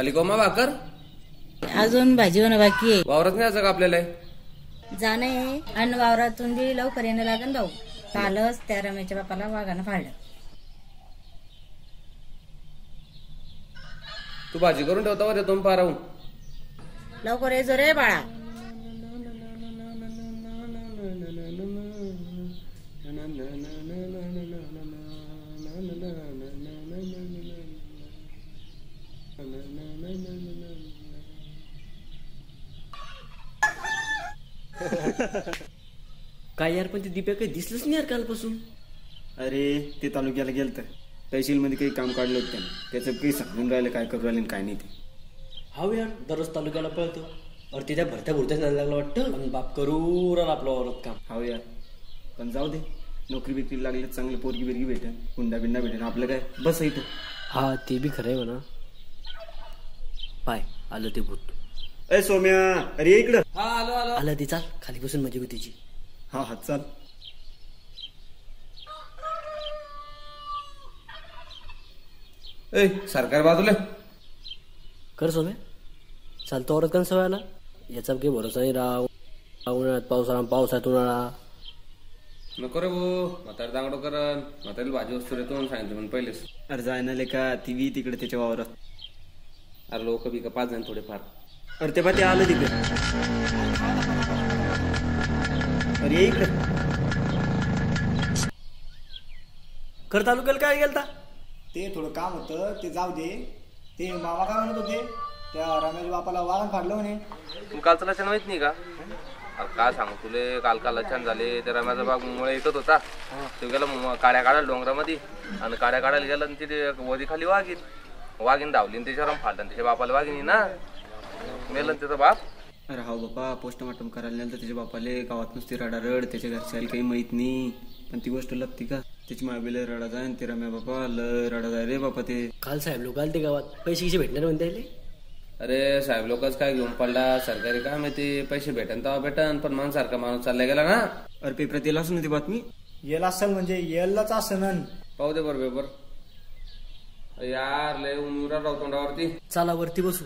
झाली कोमा भाकर? अजून भाजी होणं बाकी आहे. वावरात नाही यायचं का आपल्याला? जाणं आहे आणि वावरातून बी लवकर येणं लागेल भाऊ. कालच त्या रमेशच्या बापाला वाघानं फाडलं. तू भाजी करून ठेवता वर येतो पाराहून. लवकर ये जो रे बाळा. काय यार, पण ते दीपक काही दिसलंच नाही यार कालपासून. अरे ते तालुक्याला गेलत, तहसील मध्ये काही काम काढलं होतं त्यानं. त्याचं काही समजून राहिलं काय करू राहिले काय नाही ते. हा यार, दररोज तालुक्याला पळतो और तिच्या भरत्या भरत्याच लागला वाटतं आणि बाप करू राहिला आपलं औरत काम. हा यार, पण जाऊ दे, नोकरी बिकरी लागली चांगली पोरगी बिरगी भेटेल, हुंडा बिंडा भेटेल, आपलं काय बस इथं. हा ते बी खरंय म्हणा. पाय आलं ते भूत. अरे सोम्या, अरे इकडं. हा आलो आलो. आलं ते, चाल खाली बसून मजा होतीची. हा हा चाल. ए सरकार बाजूला कर सोम्या, चालतो औरत कन सवयला. याचा काही भरोसा नाही राव. उन्हाळ्यात पावसाळा, पावसात उन्हाळा. नको रे भाऊ, म्हातारी दांगडो करन. म्हातारीला भाजी वस्तू येतो म्हणून सांगितलं पण पहिलेच. अरे जाय ना लेका, ती बी तिकडे त्याच्या वावरात. अरे लोक बी का पाच जण थोडेफार. अरे ते बा ते आलं तिकडे. अरे ये इकडे. कर तालुक्याला काय गेलता? ते थोडं काम होतं, ते जाऊ दे. ते मामा काय म्हणत होते, त्या रमेश बापाला वाघन फाडलं म्हणे. तू कालचं लक्षण माहित नाही का? अरे काय सांगू तुले, काल लक्षण झाले. त्या रम्याचा बाग मुळे ऐकत होता. तो गेला काड्या काढायला डोंगरामध्ये आणि काड्या काढायला गेला आणि तिथे वधी खाली वाघीन धावली आणि त्याच्यावर फाडलं. त्याच्या बापाला वाघिनी ना मेलं त्याचा बाप. अरे हा बापा, पोस्टमॉर्टम करायला नेलं तर त्याच्या बापाले गावात नुसती रडारड. त्याच्या घरच्याला काही माहित नाही, पण ती गोष्ट लपती का? त्याची मायबीला रडा जाय आणि ते रम्या बापा लय रडा जाय रे बापा. ते काल साहेब लोक आले ते गावात, पैसे किसे भेटणार म्हणते. अरे साहेब लोकच काय घेऊन पडला, सरकारी काय माहिती. पैसे भेटन तेव्हा भेटन, पण मन सारखा माणूस चालला गेला ना. अरे पेपरात येला असं ना ती बातमी. येल असेल म्हणजे येलच असन. पाहू दे बरोबर. यार लय उन्हा राव तोंडावरती. चला वरती बसू.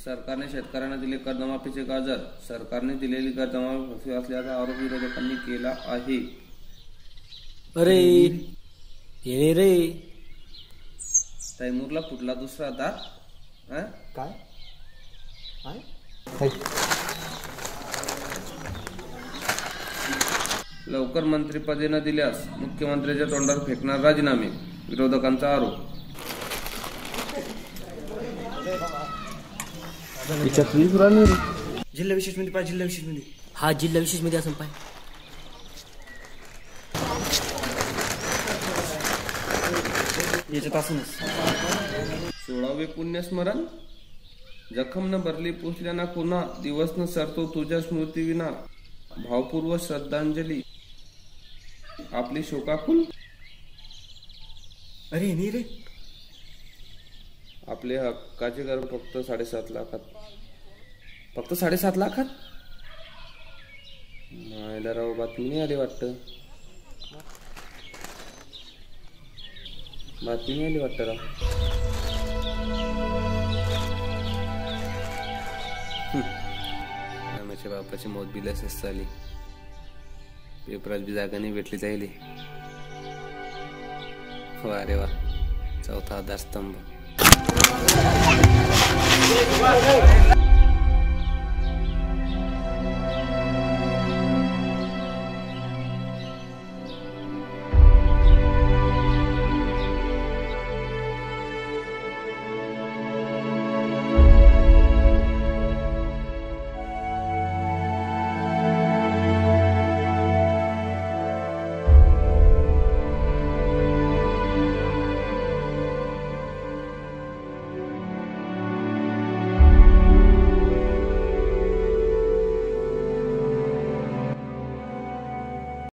सरकारने शेतकऱ्यांना दिले कर्जमाफीचे गाजर. सरकारने दिलेली कर्जमाफी असल्याचा आरोप विरोधकांनी केला आहे. अरे ये रे, तैमूरला फुटला दुसरा दात. काय लवकर मंत्रिपदे न दिल्यास मुख्यमंत्र्यांच्या तोंडावर फेकणार राजीनामे, विरोधकांचा आरोप. जिल्हा विशेष मध्ये पाय, जिल्हा विशेष मध्ये. हा जिल्हा विशेष मध्ये असं पाय. याच्यात असूनच 16वे पुण्यस्मरण. जखम न भरली पुसल्या ना पुन्हा, दिवस न सरतो तुझ्या स्मृती विना. भावपूर्व श्रद्धांजली आपली शोकाकुल. अरे नाही रे, आपले हक्काचे घर फक्त 7.5 लाखात. फक्त 7.5 लाखात. मायला राव, बातमी नाही आली वाटतं. बातमी नाही आली वाटतं राव. आमच्या बापाची मौत बिलासच झाली. पेपरात बी जागा नाही भेटली जायली. वा रे वा, चौथा आधारस्तंभ.